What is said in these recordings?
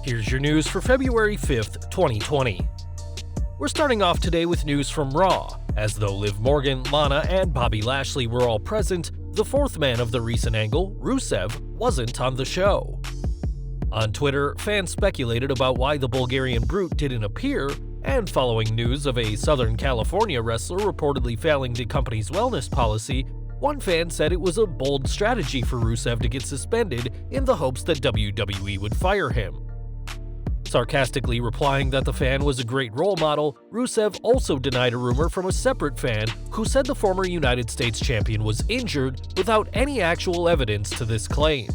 Here's your news for February 5th, 2020. We're starting off today with news from Raw. As though Liv Morgan, Lana, and Bobby Lashley were all present, the fourth man of the recent angle, Rusev, wasn't on the show. On Twitter, fans speculated about why the Bulgarian Brute didn't appear, and following news of a Southern California wrestler reportedly failing the company's wellness policy, one fan said it was a bold strategy for Rusev to get suspended in the hopes that WWE would fire him. Sarcastically replying that the fan was a great role model, Rusev also denied a rumor from a separate fan who said the former United States champion was injured without any actual evidence to this claim.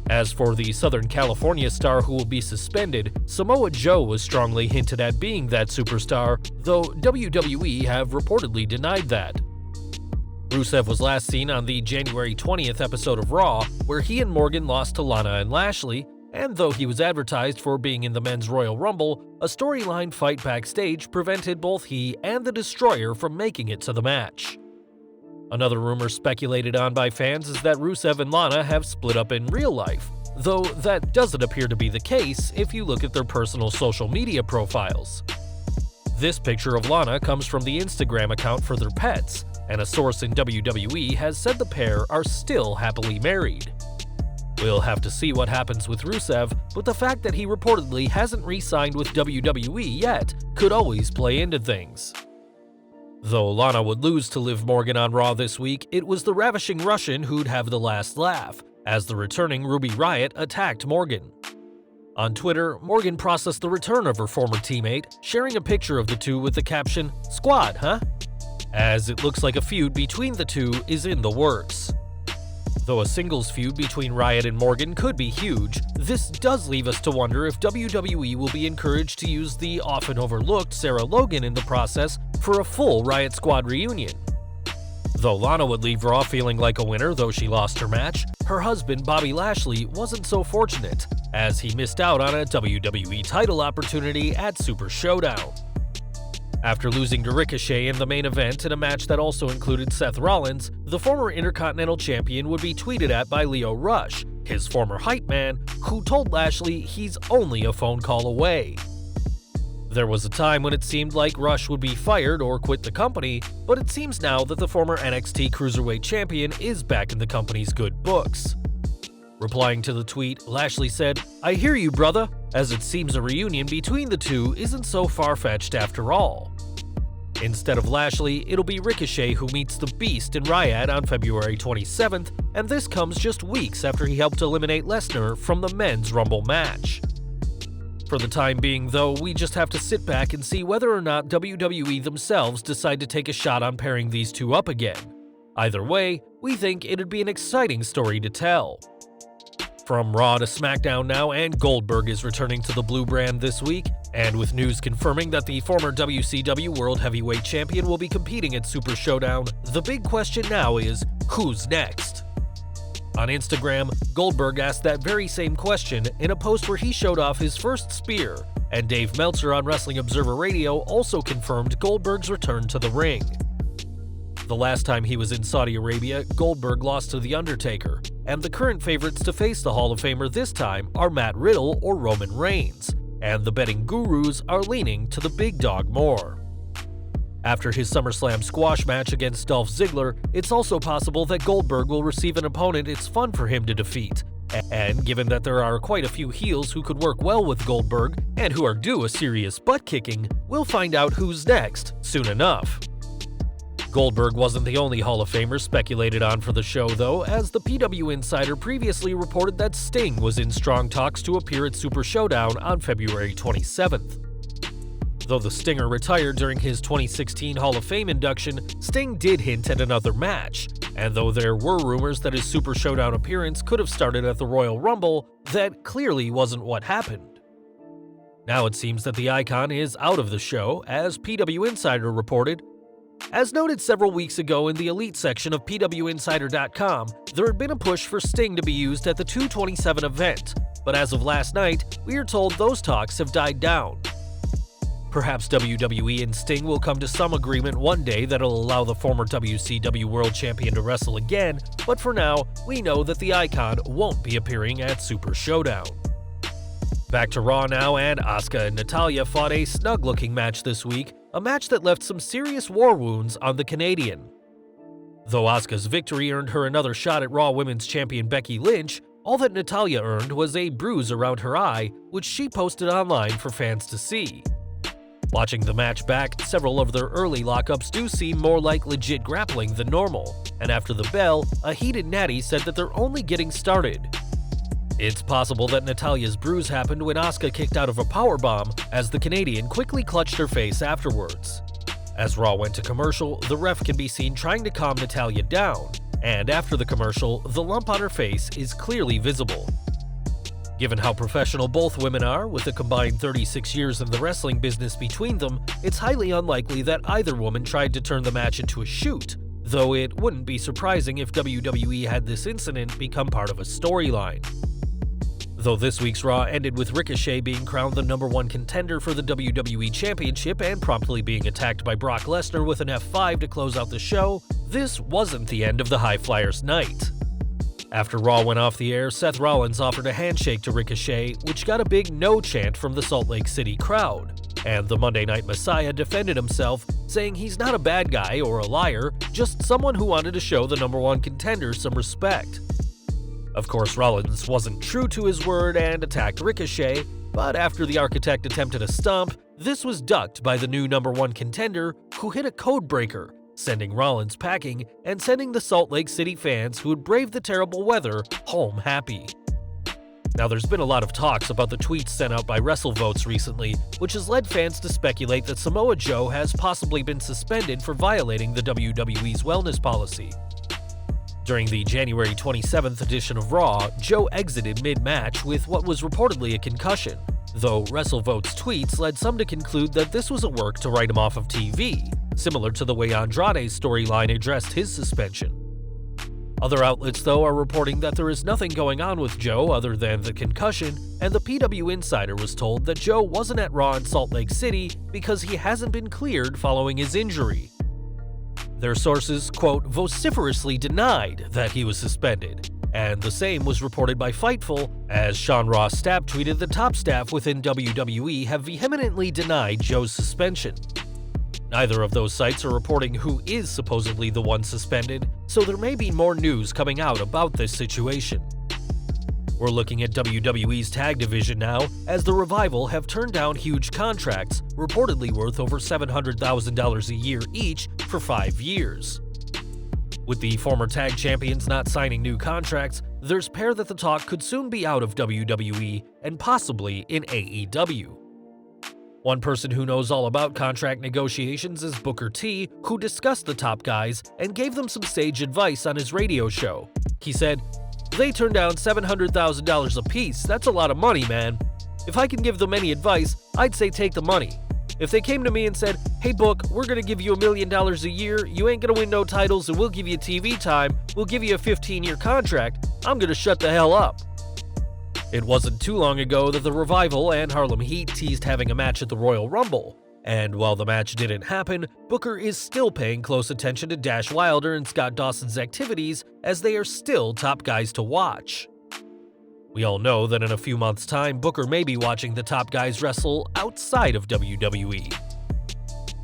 As for the Southern California star who will be suspended, Samoa Joe was strongly hinted at being that superstar, though WWE have reportedly denied that. Rusev was last seen on the January 20th episode of Raw, where he and Morgan lost to Lana and Lashley, and though he was advertised for being in the Men's Royal Rumble, a storyline fight backstage prevented both he and the Destroyer from making it to the match. Another rumor speculated on by fans is that Rusev and Lana have split up in real life, though that doesn't appear to be the case if you look at their personal social media profiles. This picture of Lana comes from the Instagram account for their pets, and a source in WWE has said the pair are still happily married. We'll have to see what happens with Rusev, but the fact that he reportedly hasn't re-signed with WWE yet could always play into things. Though Lana would lose to Liv Morgan on Raw this week, it was the ravishing Russian who'd have the last laugh, as the returning Ruby Riott attacked Morgan. On Twitter, Morgan processed the return of her former teammate, sharing a picture of the two with the caption, "Squad, huh?" as it looks like a feud between the two is in the works. Though a singles feud between Riott and Morgan could be huge, this does leave us to wonder if WWE will be encouraged to use the often overlooked Sarah Logan in the process for a full Riott Squad reunion. Though Lana would leave Raw feeling like a winner though she lost her match, her husband Bobby Lashley wasn't so fortunate, as he missed out on a WWE title opportunity at Super Showdown. After losing to Ricochet in the main event in a match that also included Seth Rollins, the former Intercontinental Champion would be tweeted at by Lio Rush, his former hype man, who told Lashley he's only a phone call away. There was a time when it seemed like Rush would be fired or quit the company, but it seems now that the former NXT Cruiserweight Champion is back in the company's good books. Replying to the tweet, Lashley said, "I hear you, brother, as it seems a reunion between the two isn't so far-fetched after all." Instead of Lashley, it'll be Ricochet who meets the Beast in Riott on February 27th, and this comes just weeks after he helped eliminate Lesnar from the Men's Rumble match. For the time being, though, we just have to sit back and see whether or not WWE themselves decide to take a shot on pairing these two up again. Either way, we think it'd be an exciting story to tell. From Raw to SmackDown now, and Goldberg is returning to the Blue brand this week, and with news confirming that the former WCW World Heavyweight Champion will be competing at Super Showdown, the big question now is, who's next? On Instagram, Goldberg asked that very same question in a post where he showed off his first spear, and Dave Meltzer on Wrestling Observer Radio also confirmed Goldberg's return to the ring. The last time he was in Saudi Arabia, Goldberg lost to The Undertaker, and the current favorites to face the Hall of Famer this time are Matt Riddle or Roman Reigns, and the betting gurus are leaning to the big dog more. After his SummerSlam squash match against Dolph Ziggler, it's also possible that Goldberg will receive an opponent it's fun for him to defeat. And given that there are quite a few heels who could work well with Goldberg, and who are due a serious butt-kicking, we'll find out who's next soon enough. Goldberg wasn't the only Hall of Famer speculated on for the show, though, as the PW Insider previously reported that Sting was in strong talks to appear at Super Showdown on February 27th. Though the Stinger retired during his 2016 Hall of Fame induction, Sting did hint at another match, and though there were rumors that his Super Showdown appearance could have started at the Royal Rumble, that clearly wasn't what happened. Now it seems that the icon is out of the show, as PW Insider reported. As noted several weeks ago in the Elite section of PWInsider.com, there had been a push for Sting to be used at the 227 event, but as of last night, we are told those talks have died down. Perhaps WWE and Sting will come to some agreement one day that'll allow the former WCW World Champion to wrestle again, but for now, we know that the icon won't be appearing at Super Showdown. Back to Raw now, and Asuka and Natalya fought a snug-looking match this week, a match that left some serious war wounds on the Canadian. Though Asuka's victory earned her another shot at Raw Women's Champion Becky Lynch, all that Natalya earned was a bruise around her eye, which she posted online for fans to see. Watching the match back, several of their early lockups do seem more like legit grappling than normal, and after the bell, a heated Natty said that they're only getting started. It's possible that Natalya's bruise happened when Asuka kicked out of a powerbomb, as the Canadian quickly clutched her face afterwards. As Raw went to commercial, the ref can be seen trying to calm Natalya down, and after the commercial, the lump on her face is clearly visible. Given how professional both women are, with a combined 36 years in the wrestling business between them, it's highly unlikely that either woman tried to turn the match into a shoot, though it wouldn't be surprising if WWE had this incident become part of a storyline. Though this week's Raw ended with Ricochet being crowned the #1 contender for the WWE Championship and promptly being attacked by Brock Lesnar with an F5 to close out the show, this wasn't the end of the High Flyers' night. After Raw went off the air, Seth Rollins offered a handshake to Ricochet, which got a big no chant from the Salt Lake City crowd, and the Monday Night Messiah defended himself, saying he's not a bad guy or a liar, just someone who wanted to show the #1 contender some respect. Of course, Rollins wasn't true to his word and attacked Ricochet, but after the Architect attempted a stomp, this was ducked by the new #1 contender, who hit a code breaker, sending Rollins packing and sending the Salt Lake City fans who had braved the terrible weather home happy. Now, there's been a lot of talks about the tweets sent out by WrestleVotes recently, which has led fans to speculate that Samoa Joe has possibly been suspended for violating the WWE's wellness policy. During the January 27th edition of Raw, Joe exited mid-match with what was reportedly a concussion, though WrestleVotes tweets led some to conclude that this was a work to write him off of TV, similar to the way Andrade's storyline addressed his suspension. Other outlets, though, are reporting that there is nothing going on with Joe other than the concussion, and the PW Insider was told that Joe wasn't at Raw in Salt Lake City because he hasn't been cleared following his injury. Their sources, quote, vociferously denied that he was suspended, and the same was reported by Fightful, as Sean Ross Stapp tweeted the top staff within WWE have vehemently denied Joe's suspension. Neither of those sites are reporting who is supposedly the one suspended, so there may be more news coming out about this situation. We're looking at WWE's tag division now, as the Revival have turned down huge contracts, reportedly worth over $700,000 a year each for 5 years. With the former tag champions not signing new contracts, there's pair that the talk could soon be out of WWE and possibly in AEW. One person who knows all about contract negotiations is Booker T, who discussed the top guys and gave them some sage advice on his radio show. He said, "They turned down $700,000 a piece, that's a lot of money, man. If I can give them any advice, I'd say take the money. If they came to me and said, hey Book, we're gonna give you $1 million a year, you ain't gonna win no titles and we'll give you TV time, we'll give you a 15-year contract, I'm gonna shut the hell up." It wasn't too long ago that the Revival and Harlem Heat teased having a match at the Royal Rumble, and while the match didn't happen, Booker is still paying close attention to Dash Wilder and Scott Dawson's activities, as they are still top guys to watch. We all know that in a few months' time, Booker may be watching the top guys wrestle outside of WWE.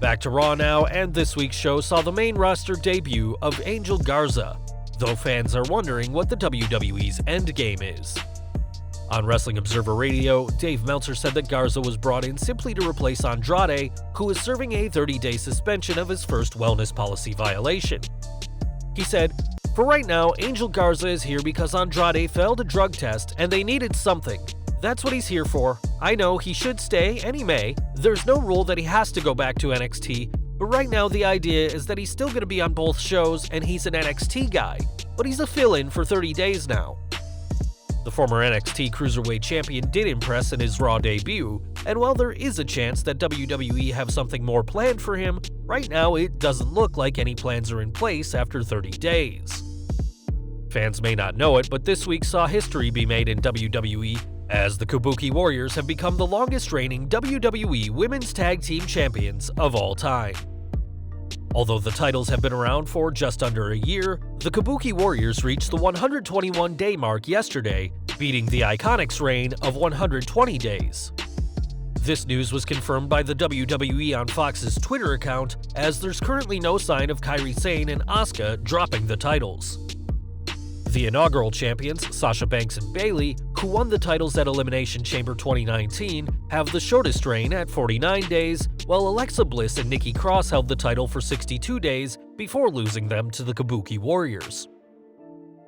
Back to Raw now, and this week's show saw the main roster debut of Angel Garza, though fans are wondering what the WWE's endgame is. On Wrestling Observer Radio, Dave Meltzer said that Garza was brought in simply to replace Andrade, who is serving a 30-day suspension of his first wellness policy violation. He said, "For right now, Angel Garza is here because Andrade failed a drug test and they needed something. That's what he's here for. I know he should stay, and he may. There's no rule that he has to go back to NXT, but right now the idea is that he's still going to be on both shows and he's an NXT guy, but he's a fill-in for 30 days now." The former NXT Cruiserweight Champion did impress in his Raw debut, and while there is a chance that WWE have something more planned for him, right now it doesn't look like any plans are in place after 30 days. Fans may not know it, but this week saw history be made in WWE, as the Kabuki Warriors have become the longest reigning WWE Women's Tag Team Champions of all time. Although the titles have been around for just under a year, the Kabuki Warriors reached the 121-day mark yesterday, beating the Iconics' reign of 120 days. This news was confirmed by the WWE on Fox's Twitter account, as there's currently no sign of Kairi Sane and Asuka dropping the titles. The inaugural champions, Sasha Banks and Bayley, who won the titles at Elimination Chamber 2019, have the shortest reign at 49 days, while Alexa Bliss and Nikki Cross held the title for 62 days before losing them to the Kabuki Warriors.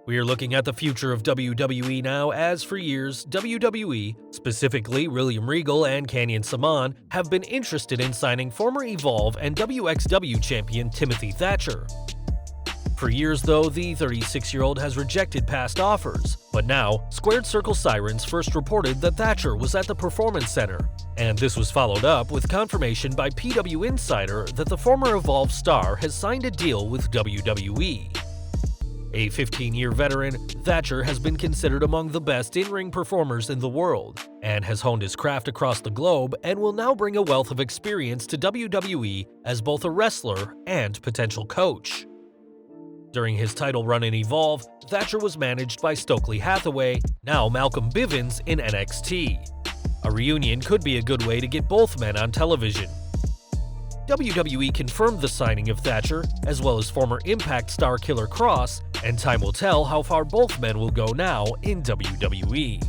We are looking at the future of WWE now, as for years, WWE, specifically William Regal and Kanyon Saman, have been interested in signing former Evolve and WXW champion Timothy Thatcher. For years though, the 36-year-old has rejected past offers, but now, Squared Circle Sirens first reported that Thatcher was at the Performance Center, and this was followed up with confirmation by PW Insider that the former Evolve star has signed a deal with WWE. A 15-year veteran, Thatcher has been considered among the best in-ring performers in the world, and has honed his craft across the globe and will now bring a wealth of experience to WWE as both a wrestler and potential coach. During his title run in Evolve, Thatcher was managed by Stokely Hathaway, now Malcolm Bivens in NXT. A reunion could be a good way to get both men on television. WWE confirmed the signing of Thatcher, as well as former Impact star Killer Kross, and time will tell how far both men will go now in WWE.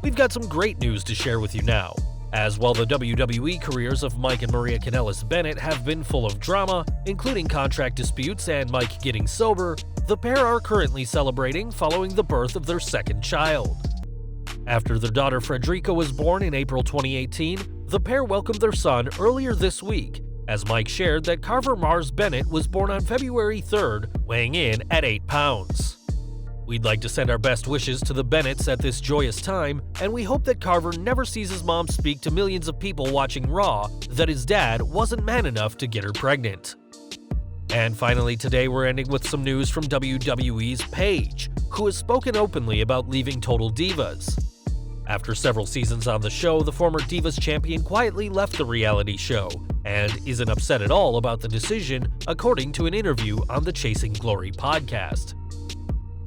We've got some great news to share with you now, as while the WWE careers of Mike and Maria Kanellis Bennett have been full of drama, including contract disputes and Mike getting sober, the pair are currently celebrating following the birth of their second child. After their daughter Frederica was born in April 2018, the pair welcomed their son earlier this week, as Mike shared that Carver Mars Bennett was born on February 3rd, weighing in at 8 pounds. We'd like to send our best wishes to the Bennetts at this joyous time, and we hope that Carver never sees his mom speak to millions of people watching Raw that his dad wasn't man enough to get her pregnant. And finally today we're ending with some news from WWE's Paige, who has spoken openly about leaving Total Divas. After several seasons on the show, the former Divas champion quietly left the reality show, and isn't upset at all about the decision, according to an interview on the Chasing Glory podcast.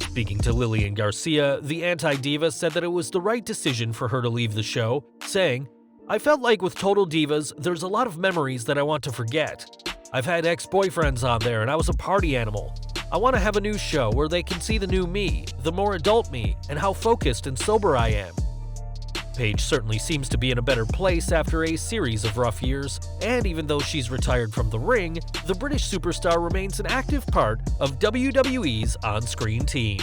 Speaking to Lillian Garcia, the anti-diva said that it was the right decision for her to leave the show, saying, "I felt like with Total Divas, there's a lot of memories that I want to forget. I've had ex-boyfriends on there and I was a party animal. I want to have a new show where they can see the new me, the more adult me, and how focused and sober I am." Paige certainly seems to be in a better place after a series of rough years, and even though she's retired from the ring, the British superstar remains an active part of WWE's on-screen team.